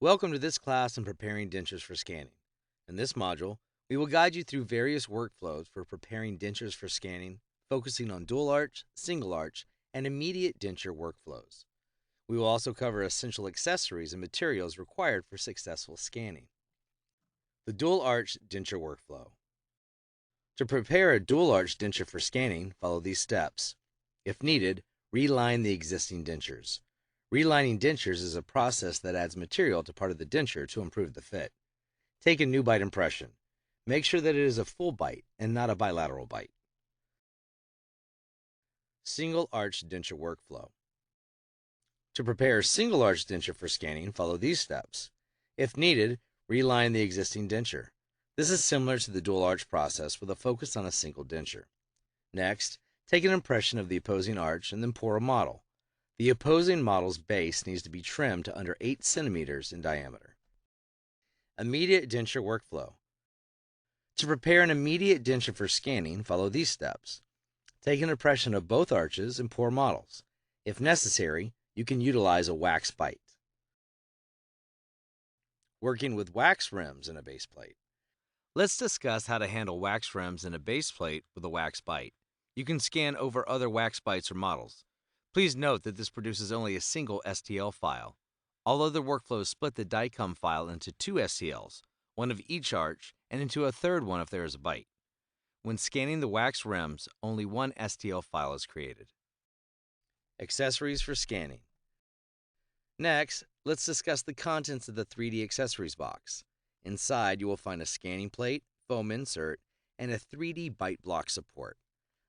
Welcome to this class on preparing dentures for scanning. In this module, we will guide you through various workflows for preparing dentures for scanning, focusing on dual arch, single arch, and immediate denture workflows. We will also cover essential accessories and materials required for successful scanning. The dual arch denture workflow. To prepare a dual arch denture for scanning, follow these steps. If needed, reline the existing dentures. Relining dentures is a process that adds material to part of the denture to improve the fit. Take a new bite impression. Make sure that it is a full bite and not a bilateral bite. Single arch denture workflow. To prepare a single arch denture for scanning, follow these steps. If needed, reline the existing denture. This is similar to the dual arch process with a focus on a single denture. Next, take an impression of the opposing arch and then pour a model. The opposing model's base needs to be trimmed to under 8 centimeters in diameter. Immediate denture workflow. To prepare an immediate denture for scanning, follow these steps. Take an impression of both arches and pour models. If necessary, you can utilize a wax bite. Working with wax rims in a base plate. Let's discuss how to handle wax rims in a base plate with a wax bite. You can scan over other wax bites or models. Please note that this produces only a single STL file. All other workflows split the DICOM file into two STLs, one of each arch, and into a third one if there is a bite. When scanning the wax rims, only one STL file is created. Accessories for scanning. Next, let's discuss the contents of the 3D accessories box. Inside, you will find a scanning plate, foam insert, and a 3D bite block support.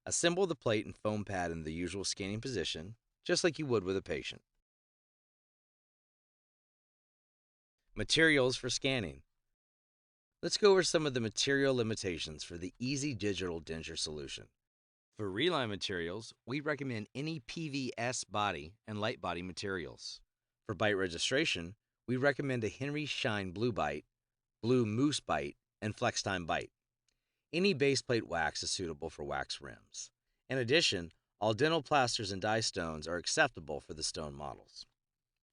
Assemble the plate and foam pad in the usual scanning position, just like you would with a patient. Materials for scanning. Let's go over some of the material limitations for the Easy Digital Denture solution. For reline materials, we recommend any PVS body and light body materials. For bite registration, we recommend a Henry Schein Blue Bite, Blue Moose Bite, and Flex Time Bite. Any base plate wax is suitable for wax rims. In addition, all dental plasters and die stones are acceptable for the stone models.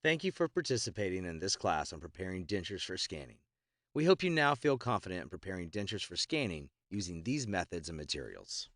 Thank you for participating in this class on preparing dentures for scanning. We hope you now feel confident in preparing dentures for scanning using these methods and materials.